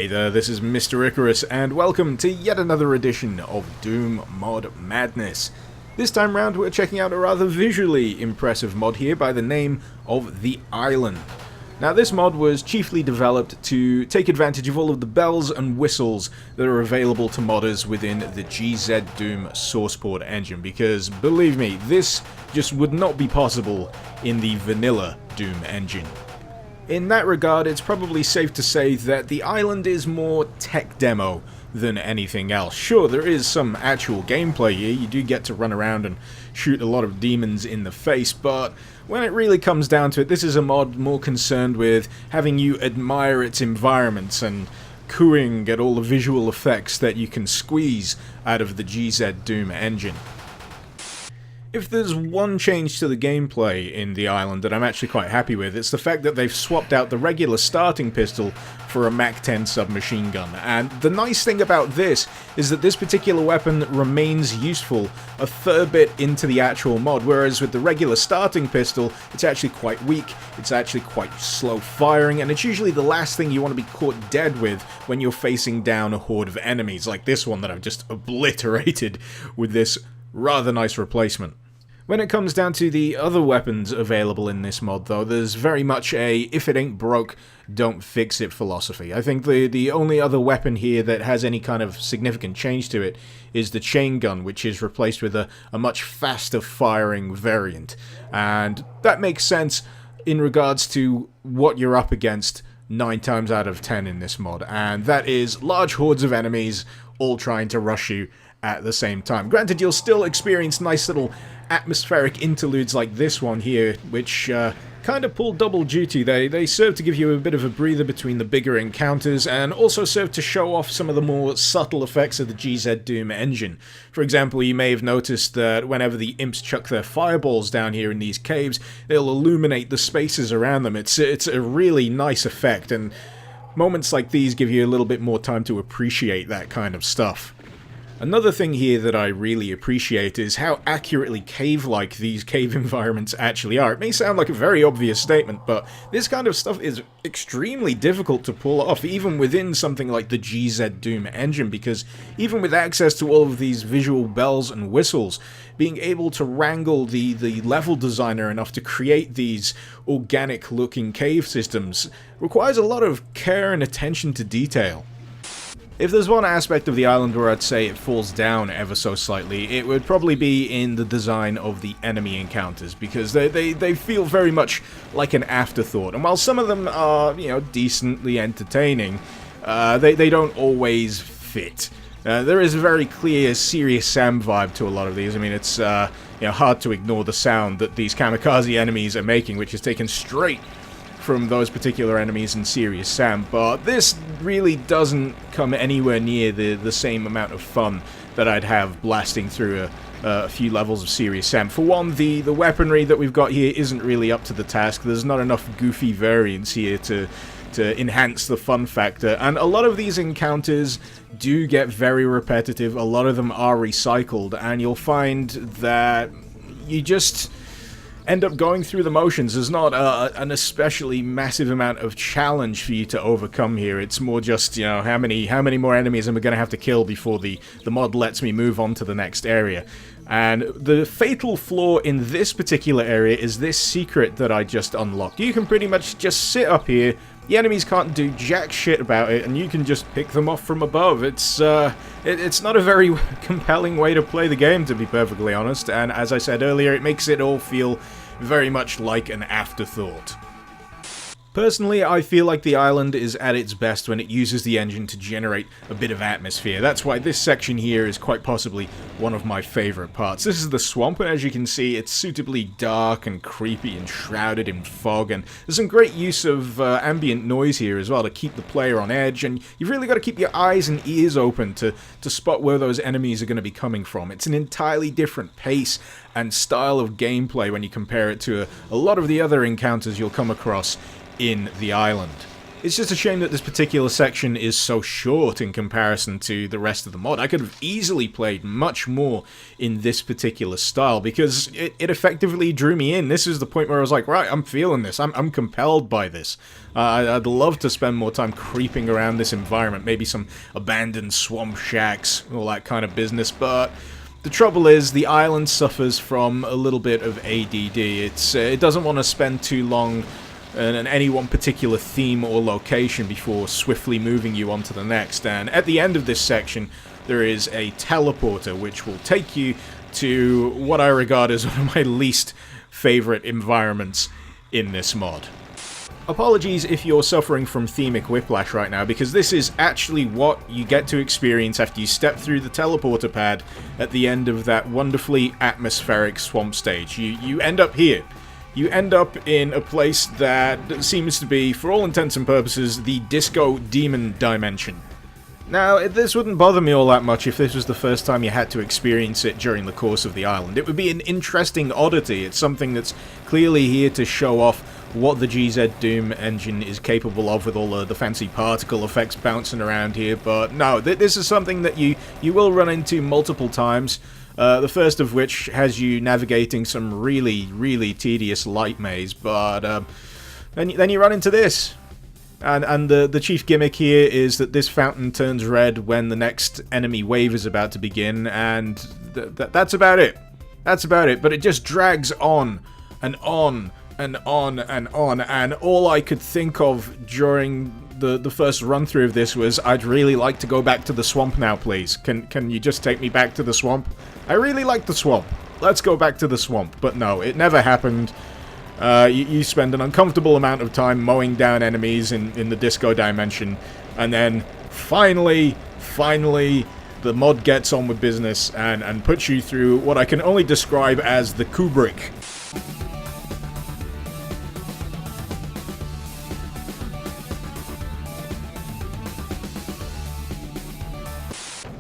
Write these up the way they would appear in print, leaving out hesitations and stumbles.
Hey there, this is Mr. Icarus, and welcome to yet another edition of Doom Mod Madness. This time round we're checking out a rather visually impressive mod here by the name of The Island. Now this mod was chiefly developed to take advantage of all of the bells and whistles that are available to modders within the GZDoom sourceport engine, because believe me, this just would not be possible in the vanilla Doom engine. In that regard, it's probably safe to say that the island is more tech demo than anything else. Sure, there is some actual gameplay here, you do get to run around and shoot a lot of demons in the face, but when it really comes down to it, this is a mod more concerned with having you admire its environments and cooing at all the visual effects that you can squeeze out of the GZDoom engine. If there's one change to the gameplay in the island that I'm actually quite happy with, it's the fact that they've swapped out the regular starting pistol for a MAC-10 submachine gun. And the nice thing about this is that this particular weapon remains useful a fair bit into the actual mod, whereas with the regular starting pistol, it's actually quite weak, it's actually quite slow firing, and it's usually the last thing you want to be caught dead with when you're facing down a horde of enemies, like this one that I've just obliterated with this rather nice replacement. When it comes down to the other weapons available in this mod, though, there's very much a if it ain't broke, don't fix it philosophy. I think the only other weapon here that has any kind of significant change to it is the chain gun, which is replaced with a much faster firing variant. And that makes sense in regards to what you're up against 9 times out of 10 in this mod, and that is large hordes of enemies all trying to rush you at the same time. Granted, you'll still experience nice little atmospheric interludes like this one here, which kind of pull double duty. They serve to give you a bit of a breather between the bigger encounters, and also serve to show off some of the more subtle effects of the GZDoom engine. For example, you may have noticed that whenever the imps chuck their fireballs down here in these caves, they'll illuminate the spaces around them. It's a really nice effect, and moments like these give you a little bit more time to appreciate that kind of stuff. Another thing here that I really appreciate is how accurately cave-like these cave environments actually are. It may sound like a very obvious statement, but this kind of stuff is extremely difficult to pull off, even within something like the GZDoom engine, because even with access to all of these visual bells and whistles, being able to wrangle the level designer enough to create these organic-looking cave systems requires a lot of care and attention to detail. If there's one aspect of the island where I'd say it falls down ever so slightly, it would probably be in the design of the enemy encounters, because they feel very much like an afterthought, and while some of them are, you know, decently entertaining, they don't always fit. There is a very clear Serious Sam vibe to a lot of these. I mean, it's you know, hard to ignore the sound that these kamikaze enemies are making, which is taken straight from those particular enemies in Serious Sam, but this really doesn't come anywhere near the same amount of fun that I'd have blasting through a few levels of Serious Sam. For one, the weaponry that we've got here isn't really up to the task. There's not enough goofy variants here to enhance the fun factor, and a lot of these encounters do get very repetitive. A lot of them are recycled, and you'll find that you just end up going through the motions. There's not an especially massive amount of challenge for you to overcome here. It's more just, you know, how many more enemies am I going to have to kill before the mod lets me move on to the next area. And the fatal flaw in this particular area is this secret that I just unlocked. You can pretty much just sit up here, the enemies can't do jack shit about it, and you can just pick them off from above. It's not a very compelling way to play the game, to be perfectly honest, and as I said earlier, it makes it all feel very much like an afterthought. Personally, I feel like the island is at its best when it uses the engine to generate a bit of atmosphere. That's why this section here is quite possibly one of my favorite parts. This is the swamp, and as you can see, it's suitably dark and creepy and shrouded in fog, and there's some great use of ambient noise here as well to keep the player on edge, and you've really got to keep your eyes and ears open to spot where those enemies are going to be coming from. It's an entirely different pace and style of gameplay when you compare it to a lot of the other encounters you'll come across in the island. It's just a shame that this particular section is so short in comparison to the rest of the mod. I could have easily played much more in this particular style, because it effectively drew me in. This is the point where I was like, right, I'm feeling this. I'm compelled by this. I'd love to spend more time creeping around this environment, maybe some abandoned swamp shacks, all that kind of business, but the trouble is, the island suffers from a little bit of ADD. It doesn't want to spend too long in any one particular theme or location before swiftly moving you on to the next. And at the end of this section, there is a teleporter which will take you to what I regard as one of my least favorite environments in this mod. Apologies if you're suffering from themic whiplash right now, because this is actually what you get to experience after you step through the teleporter pad at the end of that wonderfully atmospheric swamp stage. You end up here. You end up in a place that seems to be, for all intents and purposes, the disco demon dimension. Now, this wouldn't bother me all that much if this was the first time you had to experience it during the course of the island. It would be an interesting oddity. It's something that's clearly here to show off what the GZDoom engine is capable of with all the fancy particle effects bouncing around here, but no, this is something that you will run into multiple times. The first of which has you navigating some really, really tedious light maze, but then you run into this. And the chief gimmick here is that this fountain turns red when the next enemy wave is about to begin, and that's about it. That's about it, but it just drags on and on and on and on, and all I could think of during the first run through of this was, I'd really like to go back to the swamp now, please. Can you just take me back to the swamp? I really like the swamp. Let's go back to the swamp. But no, it never happened. You spend an uncomfortable amount of time mowing down enemies in the disco dimension, and then finally, the mod gets on with business and puts you through what I can only describe as the Kubrick.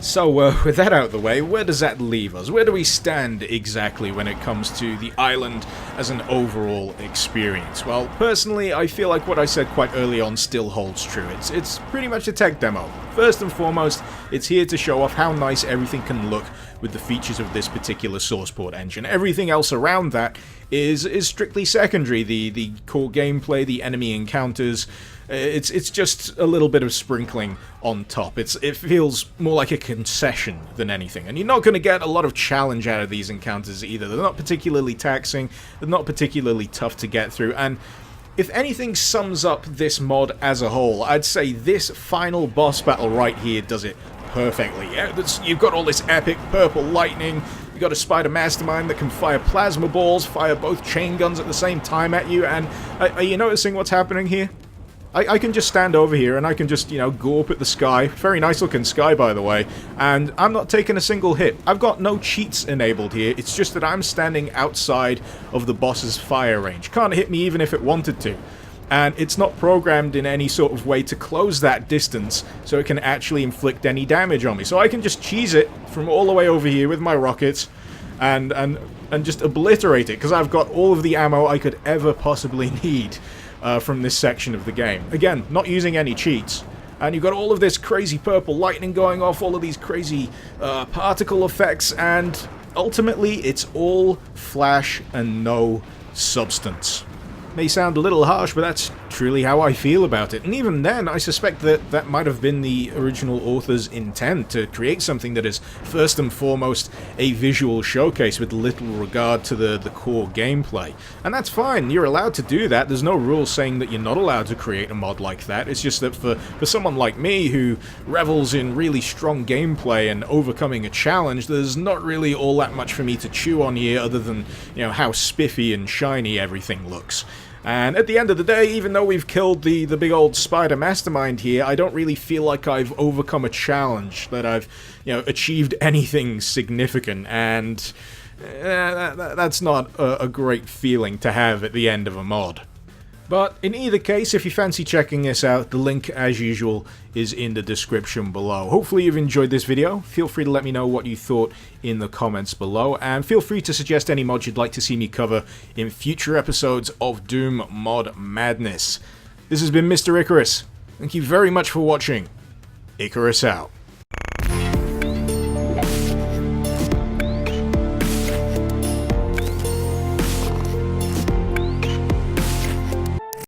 So, with that out of the way, where does that leave us? Where do we stand exactly when it comes to the island as an overall experience? Well, personally, I feel like what I said quite early on still holds true. It's pretty much a tech demo. First and foremost, it's here to show off how nice everything can look with the features of this particular sourceport engine. Everything else around that is strictly secondary. The core gameplay, the enemy encounters, it's just a little bit of sprinkling on top. It feels more like a concession than anything, and you're not going to get a lot of challenge out of these encounters either. They're not particularly taxing, they're not particularly tough to get through, and if anything sums up this mod as a whole, I'd say this final boss battle right here does it perfectly. You've got all this epic purple lightning, you've got a spider mastermind that can fire plasma balls, fire both chain guns at the same time at you, and are you noticing what's happening here? I can just stand over here and I can just, go up at the sky. Very nice looking sky, by the way. And I'm not taking a single hit. I've got no cheats enabled here. It's just that I'm standing outside of the boss's fire range. Can't hit me even if it wanted to. And it's not programmed in any sort of way to close that distance so it can actually inflict any damage on me. So I can just cheese it from all the way over here with my rockets and just obliterate it, because I've got all of the ammo I could ever possibly need. From this section of the game. Again, not using any cheats. And you've got all of this crazy purple lightning going off, all of these crazy particle effects, and ultimately it's all flash and no substance. May sound a little harsh, but that's truly how I feel about it. And even then, I suspect that might have been the original author's intent, to create something that is first and foremost a visual showcase with little regard to the core gameplay. And that's fine, you're allowed to do that. There's no rule saying that you're not allowed to create a mod like that. It's just that for someone like me who revels in really strong gameplay and overcoming a challenge, there's not really all that much for me to chew on here other than, how spiffy and shiny everything looks. And at the end of the day, even though we've killed the big old spider mastermind here, I don't really feel like I've overcome a challenge, that I've, achieved anything significant, and that's not a great feeling to have at the end of a mod. But in either case, if you fancy checking this out, the link, as usual, is in the description below. Hopefully you've enjoyed this video. Feel free to let me know what you thought in the comments below, and feel free to suggest any mods you'd like to see me cover in future episodes of Doom Mod Madness. This has been Mr. Icarus. Thank you very much for watching. Icarus out.